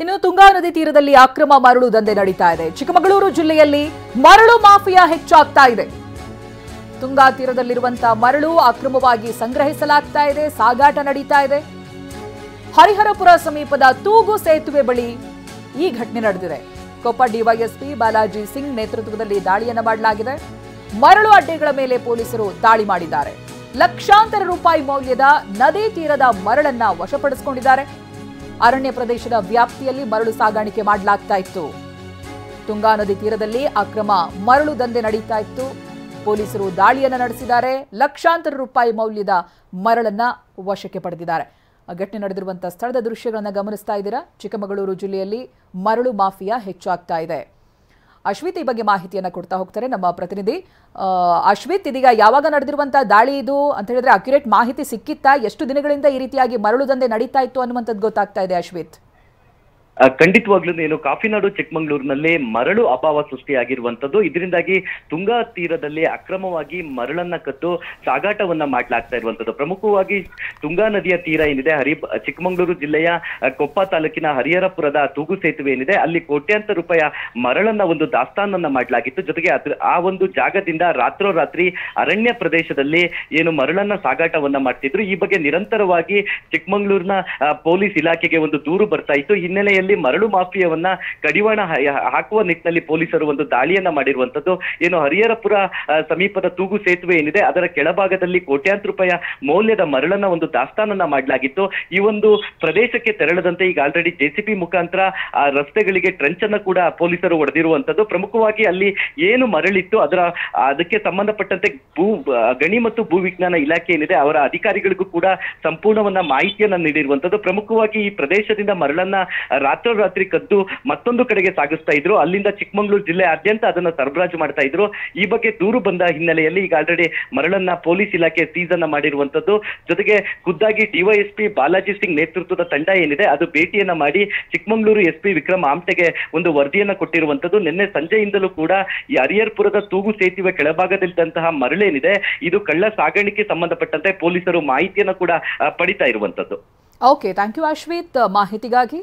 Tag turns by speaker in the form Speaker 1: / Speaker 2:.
Speaker 1: ಇನ್ನು ತುಂಗಾ ನದಿ ತೀರದಲ್ಲಿ ಅಕ್ರಮ ಮರಳು ದಂಧೆ ನಡೀತಾ ಇದೆ. ಚಿಕ್ಕಮಗಳೂರು ಜಿಲ್ಲೆಯಲ್ಲಿ ಮರಳು ಮಾಫಿಯಾ ಹೆಚ್ಚಾಗ್ತಾ ಇದೆ. ತುಂಗಾ ತೀರದಲ್ಲಿರುವಂತಹ ಮರಳು ಅಕ್ರಮವಾಗಿ ಸಂಗ್ರಹಿಸಲಾಗ್ತಾ ಇದೆ, ಸಾಗಾಟ ನಡೀತಾ ಇದೆ. ಹರಿಹರಪುರ ಸಮೀಪದ ತೂಗು ಸೇತುವೆ ಬಳಿ ಈ ಘಟನೆ ನಡೆದಿದೆ. ಕೊಪ್ಪ ಡಿವೈಎಸ್ಪಿ ಬಾಲಾಜಿ ಸಿಂಗ್ ನೇತೃತ್ವದಲ್ಲಿ ದಾಳಿಯನ್ನ ಮಾಡಲಾಗಿದೆ. ಮರಳು ಅಡ್ಡೆಗಳ ಮೇಲೆ ಪೊಲೀಸರು ದಾಳಿ ಮಾಡಿದ್ದಾರೆ. ಲಕ್ಷಾಂತರ ರೂಪಾಯಿ ಮೌಲ್ಯದ ನದಿ ತೀರದ ಮರಳನ್ನ ವಶಪಡಿಸಿಕೊಂಡಿದ್ದಾರೆ. ಅರಣ್ಯ ಪ್ರದೇಶದ ವ್ಯಾಪ್ತಿಯಲ್ಲಿ ಮರಳು ಸಾಗಾಣಿಕೆ ಮಾಡಲಾಗ್ತಾ ಇತ್ತು. ತುಂಗಾ ನದಿ ತೀರದಲ್ಲಿ ಅಕ್ರಮ ಮರಳು ದಂಧೆ ನಡೀತಾ ಇತ್ತು. ಪೊಲೀಸರು ದಾಳಿಯನ್ನ ನಡೆಸಿದ್ದಾರೆ. ಲಕ್ಷಾಂತರ ರೂಪಾಯಿ ಮೌಲ್ಯದ ಮರಳನ್ನ ವಶಕ್ಕೆ ಪಡೆದಿದ್ದಾರೆ. ಘಟನೆ ನಡೆದಿರುವಂತಹ ಸ್ಥಳದ ದೃಶ್ಯಗಳನ್ನು ಗಮನಿಸ್ತಾ ಇದ್ದೀರಾ. ಚಿಕ್ಕಮಗಳೂರು ಜಿಲ್ಲೆಯಲ್ಲಿ ಮರಳು ಮಾಫಿಯಾ ಹೆಚ್ಚಾಗ್ತಾ ಇದೆ. ಅಶ್ವಿತ್ ಈ ಬಗ್ಗೆ ಮಾಹಿತಿಯನ್ನ ಕೊಡ್ತಾ ಹೋಗ್ತಾರೆ ನಮ್ಮ ಪ್ರತಿನಿಧಿ. ಅಶ್ವಿತ್, ಇದೀಗ ಯಾವಾಗ ನಡೆದಿರುವಂತಹ ದಾಳಿ ಇದು ಅಂತ ಹೇಳಿದ್ರೆ ಅಕ್ಯುರೇಟ್ ಮಾಹಿತಿ ಸಿಕ್ಕಿತ್ತಾ? ಎಷ್ಟು ದಿನಗಳಿಂದ ಈ ರೀತಿಯಾಗಿ ಮರಳು ದಂಧೆ ನಡೀತಾ ಇತ್ತು ಅನ್ನುವಂಥದ್ದು ಗೊತ್ತಾಗ್ತಾ ಇದೆ ಅಶ್ವಿತ್?
Speaker 2: ಖಂಡಿತವಾಗ್ಲೂ ಏನು ಕಾಫಿನಾಡು ಚಿಕ್ಕಮಗಳೂರಿನಲ್ಲಿ ಮರಳು ಅಭಾವ ಸೃಷ್ಟಿಯಾಗಿರುವಂತದ್ದು. ಇದರಿಂದಾಗಿ ತುಂಗಾ ತೀರದಲ್ಲಿ ಅಕ್ರಮವಾಗಿ ಮರಳನ್ನ ಕದ್ದು ಸಾಗಾಟವನ್ನ ಮಾಡಲಾಗ್ತಾ ಇರುವಂತದ್ದು. ಪ್ರಮುಖವಾಗಿ ತುಂಗಾ ನದಿಯ ತೀರ ಏನಿದೆ, ಚಿಕ್ಕಮಗಳೂರು ಜಿಲ್ಲೆಯ ಕೊಪ್ಪ ತಾಲೂಕಿನ ಹರಿಹರಪುರದ ತೂಗು ಸೇತುವೆ ಏನಿದೆ, ಅಲ್ಲಿ ಕೋಟ್ಯಾಂತರ ರೂಪಾಯಿ ಮರಳನ್ನ ಒಂದು ದಾಸ್ತಾನನ್ನ ಮಾಡಲಾಗಿತ್ತು. ಜೊತೆಗೆ ಆ ಒಂದು ಜಾಗದಿಂದ ರಾತ್ರೋರಾತ್ರಿ ಅರಣ್ಯ ಪ್ರದೇಶದಲ್ಲಿ ಏನು ಮರಳನ್ನ ಸಾಗಾಟವನ್ನ ಮಾಡ್ತಿದ್ರು. ಈ ಬಗ್ಗೆ ನಿರಂತರವಾಗಿ ಚಿಕ್ಕಮಗಳೂರಿನ ಪೊಲೀಸ್ ಇಲಾಖೆಗೆ ಒಂದು ದೂರು ಬರ್ತಾ ಇತ್ತು. ಹಿನ್ನೆಲೆಯಲ್ಲಿ ಮರಳು ಮಾಫಿಯಾವನ್ನ ಕಡಿವಾಣ ಹಾಕುವ ನಿಟ್ಟಿನಲ್ಲಿ ಪೊಲೀಸರು ಒಂದು ದಾಳಿಯನ್ನ ಮಾಡಿರುವಂತದ್ದು. ಏನು ಹರಿಹರಪುರ ಸಮೀಪದ ತೂಗು ಸೇತುವೆ ಏನಿದೆ, ಅದರ ಕೆಳಭಾಗದಲ್ಲಿ ಕೋಟ್ಯಾಂತರ ರೂಪಾಯಿ ಮೌಲ್ಯದ ಮರಳನ್ನ ಒಂದು ದಾಸ್ತಾನನ್ನ ಮಾಡಲಾಗಿತ್ತು. ಈ ಒಂದು ಪ್ರದೇಶಕ್ಕೆ ತೆರಳದಂತೆ ಈಗ ಆಲ್ರೆಡಿ ಜೆಸಿಬಿ ಮುಖಾಂತರ ಆ ರಸ್ತೆಗಳಿಗೆ ಟ್ರೆಂಚ್ ಅನ್ನ ಕೂಡ ಪೊಲೀಸರು ಹೊಡೆದಿರುವಂತದ್ದು. ಪ್ರಮುಖವಾಗಿ ಅಲ್ಲಿ ಏನು ಮರಳಿತ್ತು ಅದಕ್ಕೆ ಸಂಬಂಧಪಟ್ಟಂತೆ ಗಣಿ ಮತ್ತು ಭೂ ವಿಜ್ಞಾನ ಇಲಾಖೆ ಏನಿದೆ, ಅವರ ಅಧಿಕಾರಿಗಳಿಗೂ ಕೂಡ ಸಂಪೂರ್ಣವನ್ನ ಮಾಹಿತಿಯನ್ನ ನೀಡಿರುವಂತದ್ದು. ಪ್ರಮುಖವಾಗಿ ಈ ಪ್ರದೇಶದಿಂದ ಮರಳನ್ನ ರಾತ್ರೋರಾತ್ರಿ ಕದ್ದು ಮತ್ತೊಂದು ಕಡೆಗೆ ಸಾಗಿಸ್ತಾ ಇದ್ರು. ಅಲ್ಲಿಂದ ಚಿಕ್ಕಮಗಳೂರು ಜಿಲ್ಲೆಯಾದ್ಯಂತ ಅದನ್ನ ಸರಬರಾಜು ಮಾಡ್ತಾ ಇದ್ರು. ಈ ಬಗ್ಗೆ ದೂರು ಬಂದ ಹಿನ್ನೆಲೆಯಲ್ಲಿ ಈಗ ಆಲ್ರೆಡಿ ಮರಳನ್ನ ಪೊಲೀಸ್ ಇಲಾಖೆ ಸೀಸ್ ಅನ್ನ ಮಾಡಿರುವಂತದ್ದು. ಜೊತೆಗೆ ಖುದ್ದಾಗಿ ಡಿವೈಎಸ್ಪಿ ಬಾಲಾಜಿ ಸಿಂಗ್ ನೇತೃತ್ವದ ತಂಡ ಏನಿದೆ, ಅದು ಭೇಟಿಯನ್ನ ಮಾಡಿ ಚಿಕ್ಕಮಗಳೂರು ಎಸ್ಪಿ ವಿಕ್ರಮ್ ಆಮ್ಟೆಗೆ ಒಂದು ವರದಿಯನ್ನ ಕೊಟ್ಟಿರುವಂತದ್ದು. ನಿನ್ನೆ ಸಂಜೆಯಿಂದಲೂ ಕೂಡ ಈ ಹರಿಹರಪುರದ ತೂಗು ಸೇತುವೆ ಕೆಳಭಾಗದಲ್ಲಿದ್ದಂತಹ ಮರಳೇನಿದೆ, ಇದು ಕಳ್ಳ ಸಾಗಾಣಿಕೆ ಸಂಬಂಧಪಟ್ಟಂತೆ ಪೊಲೀಸರು ಮಾಹಿತಿಯನ್ನ ಕೂಡ ಪಡಿತಾ ಇರುವಂತದ್ದು.
Speaker 1: ಓಕೆ, ಥ್ಯಾಂಕ್ ಯು ಅಶ್ವಿತ್ ಮಾಹಿತಿಗಾಗಿ.